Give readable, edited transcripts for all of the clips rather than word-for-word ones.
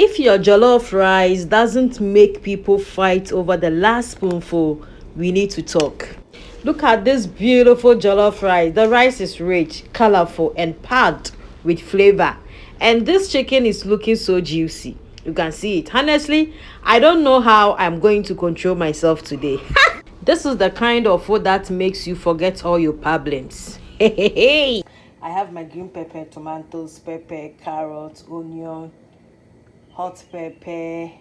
If your jollof rice doesn't make people fight over the last spoonful, we need to talk. Look at this beautiful jollof rice. The rice is rich, colorful, and packed with flavor. And this chicken is looking so juicy. You can see it. Honestly, I don't know how I'm going to control myself today. This is the kind of food that makes you forget all your problems. I have my green pepper, tomatoes, pepper, carrots, onion, hot pepper.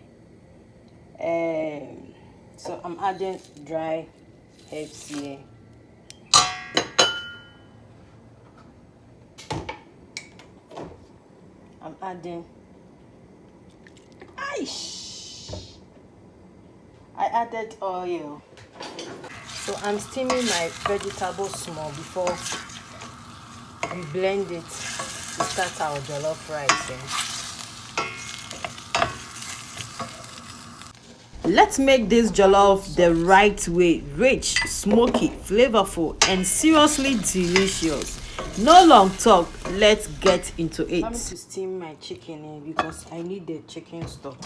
So I'm adding dry herbs here. I'm adding I added oil. So I'm steaming my vegetables small before we blend it to start our jollof rice. Let's make this jollof the right way: rich, smoky, flavorful, and seriously delicious. No long talk, let's get into it. I'm going to steam my chicken in because I need the chicken stock.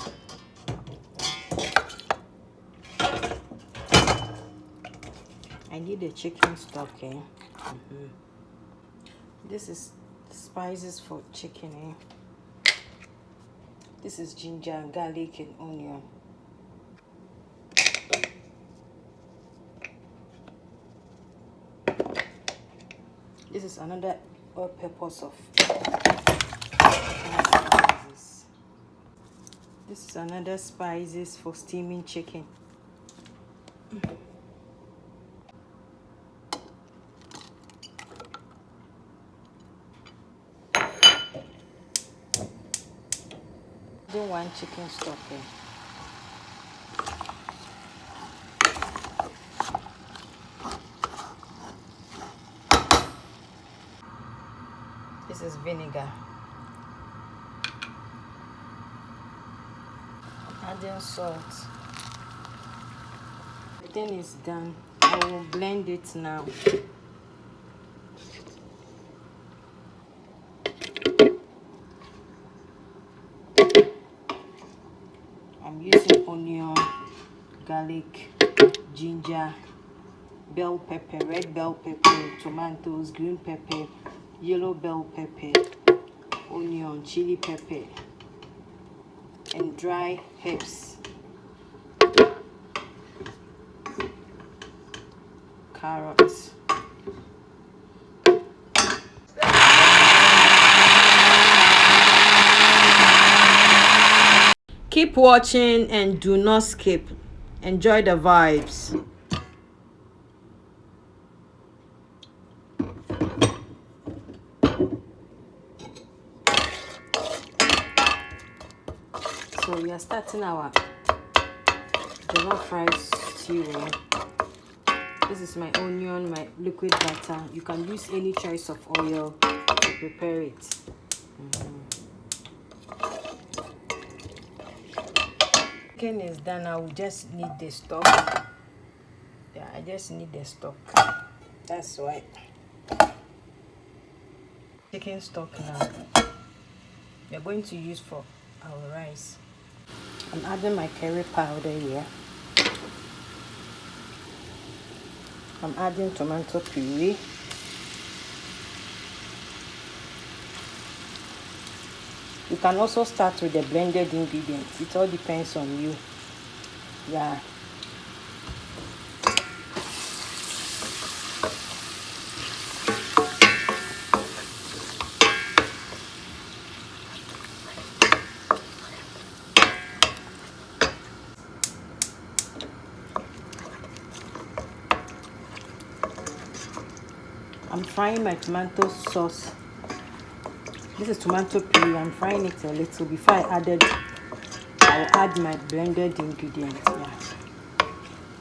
I need the chicken stock. This is spices for chicken. This is ginger, garlic, and onion. This is another all-purpose of spices. This is another spices for steaming chicken. Then one chicken stock here. This is vinegar. Adding salt. Everything is done. I will blend it now. I'm using onion, garlic, ginger, bell pepper, red bell pepper, tomatoes, green pepper, yellow bell pepper, onion, chili pepper, and dry herbs. Carrots. Keep watching and do not skip. Enjoy the vibes. So we are starting our jollof rice stew. This is my onion, my liquid butter. You can use any choice of oil to prepare it. Chicken is done. I will just need the stock. Yeah, I just need the stock. That's why. Chicken stock now. We are going to use for our rice. I'm adding my curry powder here. I'm adding tomato puree. You can also start with the blended ingredients. It all depends on you. Yeah. I'm frying my tomato sauce. This is tomato puree. I'm frying it a little before I'll add my blended ingredients. Yeah,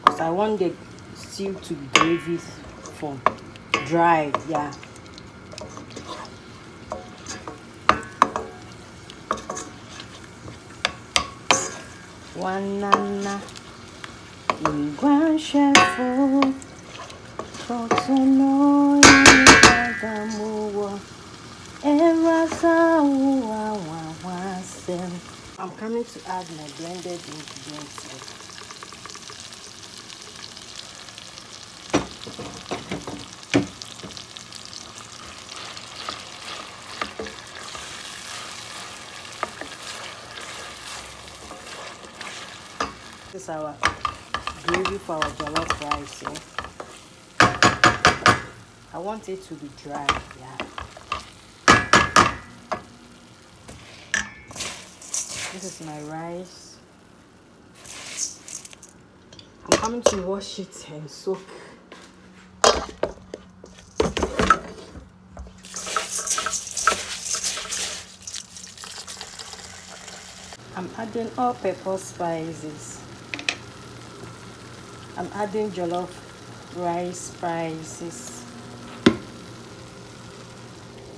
because I want the stew to be gravy for dry. Yeah. One nana in grand chef. I'm coming to add my blended ingredients here. This is our gravy for our jollof rice. I want it to be dry. Yeah. This is my rice. I'm coming to wash it and soak. I'm adding all pepper spices. I'm adding jollof rice spices.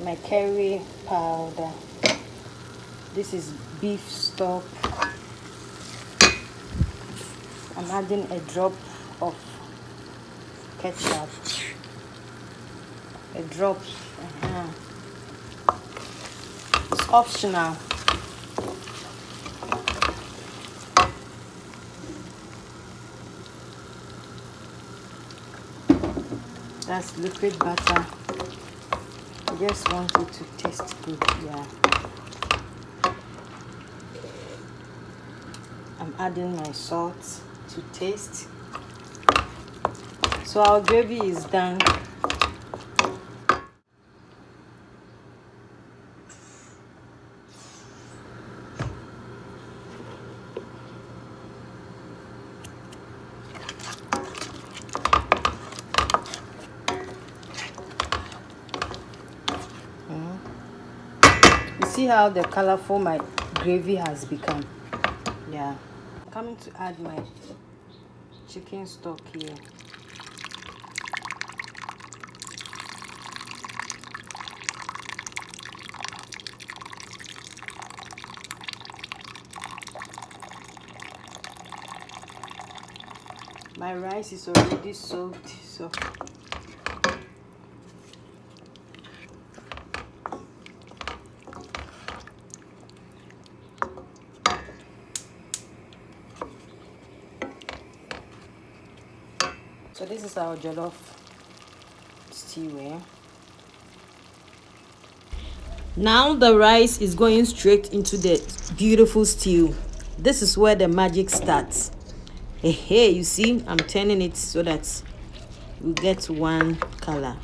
My curry powder. This is beef stock. I'm adding a drop of ketchup. A drop. It's optional. That's liquid butter. I just want it to taste good. Yeah. I'm adding my salt to taste. So our gravy is done. You see how the colorful my gravy has become. Yeah. I'm coming to add my chicken stock here. My rice is already soaked, so this is our jollof stew. Now the rice is going straight into the beautiful stew. This is where the magic starts. Hey, you see, I'm turning it so that we get one color.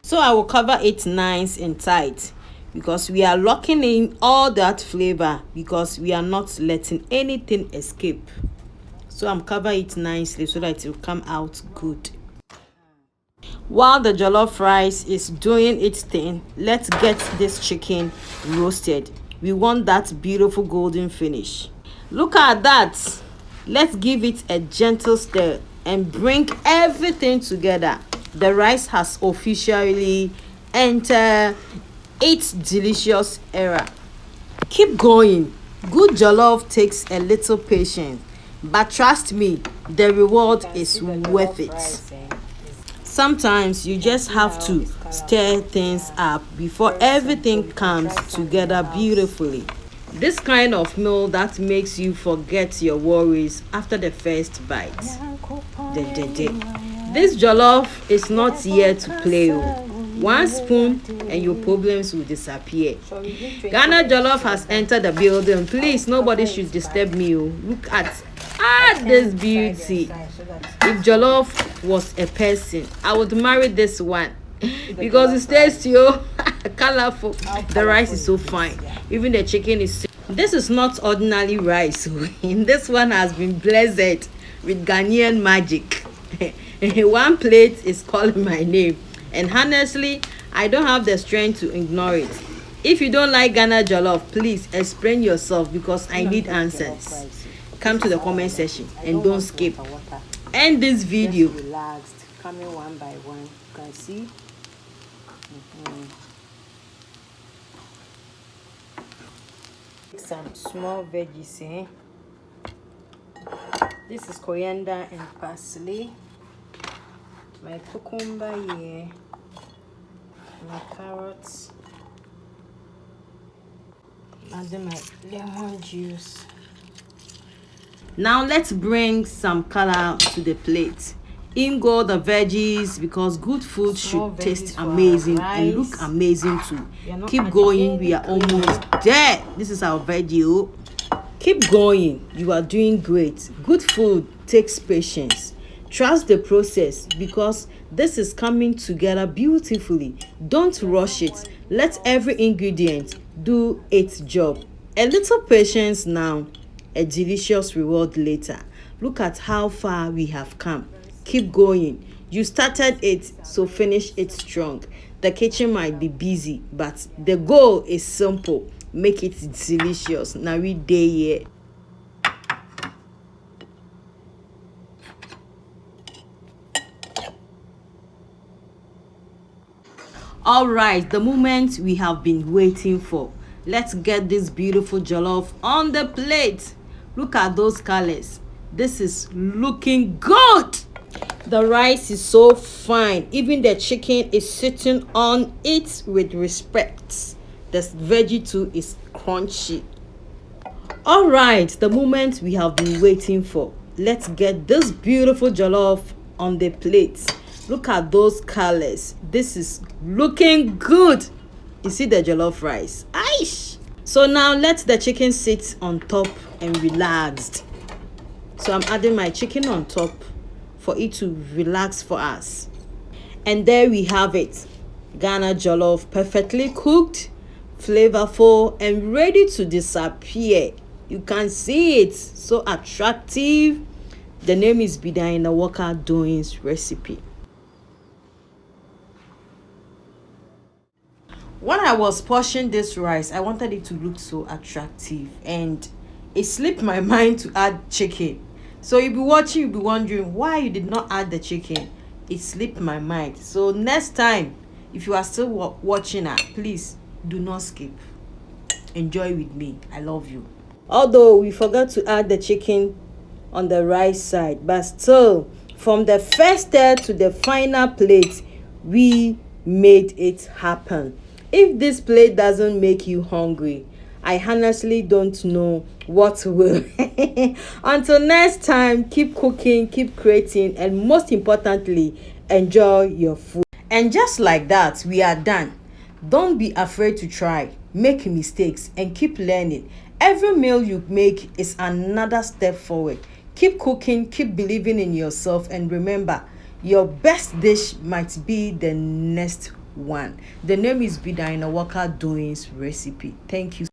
So I will cover it nice and tight because we are locking in all that flavor because we are not letting anything escape. So I'm covering it nicely so that it will come out good. While the jollof rice is doing its thing, let's get this chicken roasted. We want that beautiful golden finish. Look at that. Let's give it a gentle stir and bring everything together. The rice has officially entered its delicious era. Keep going. Good jollof takes a little patience, but trust me, the reward is worth it. Sometimes you just have to stir things up before everything comes together beautifully. This kind of meal that makes you forget your worries after the first bite. This jollof is not here to play. One spoon and your problems will disappear. Ghana Jollof has entered the building. Please, nobody should disturb me. Look at this beauty. If jollof was a person, I would marry this one because it stays so colorful. The rice is so fine. Even the chicken is. This is not ordinary rice. This one has been blessed with Ghanaian magic. One plate is calling my name, and honestly, I don't have the strength to ignore it. If you don't like Ghana Jollof, please explain yourself because I need answers. Come to the comment section and don't skip. End this video. Just relaxed, coming one by one. You can see. some small veggies in. This is coriander and parsley. My cucumber here. My carrots. Adding my lemon juice. Now let's bring some color to the plate. In go the veggies, because good food should taste amazing and look amazing too. Keep going, we are almost there. This is our veggie. Keep going, you are doing great. Good food takes patience. Trust the process, because this is coming together beautifully. Don't rush it. Let every ingredient do its job. A little patience now, a delicious reward later. Look at how far we have come. Keep going. You started it, so finish it strong. The kitchen might be busy, but the goal is simple. Make it delicious. Now we day here. All right, the moment we have been waiting for. Let's get this beautiful jollof on the plate. Look at those colors. This is looking good. The rice is so fine. Even the chicken is sitting on it with respect. The veggie too is crunchy. All right, the moment we have been waiting for. Let's get this beautiful jollof on the plate. Look at those colors. This is looking good. You see the jollof rice. Aish! So now let the chicken sit on top and relaxed. So I'm adding my chicken on top for it to relax for us. And there we have it. Ghana Jollof, perfectly cooked, flavorful, and ready to disappear. You can see it, so attractive. The name is Ghana Jollof recipe. When I was portioning this rice, I wanted it to look so attractive, and it slipped my mind to add chicken. So you'll be watching, you'll be wondering why you did not add the chicken. It slipped my mind. So next time, if you are still watching her, please do not skip. Enjoy with me. I love you. Although we forgot to add the chicken on the right side, but still, from the first stir to the final plate, we made it happen. If this plate doesn't make you hungry, I honestly don't know what will. Until next time, keep cooking, keep creating, and most importantly, enjoy your food. And just like that, we are done. Don't be afraid to try, make mistakes, and keep learning. Every meal you make is another step forward. Keep cooking, keep believing in yourself, and remember, your best dish might be the next one. The name is Ghana Jollof recipe. Thank you.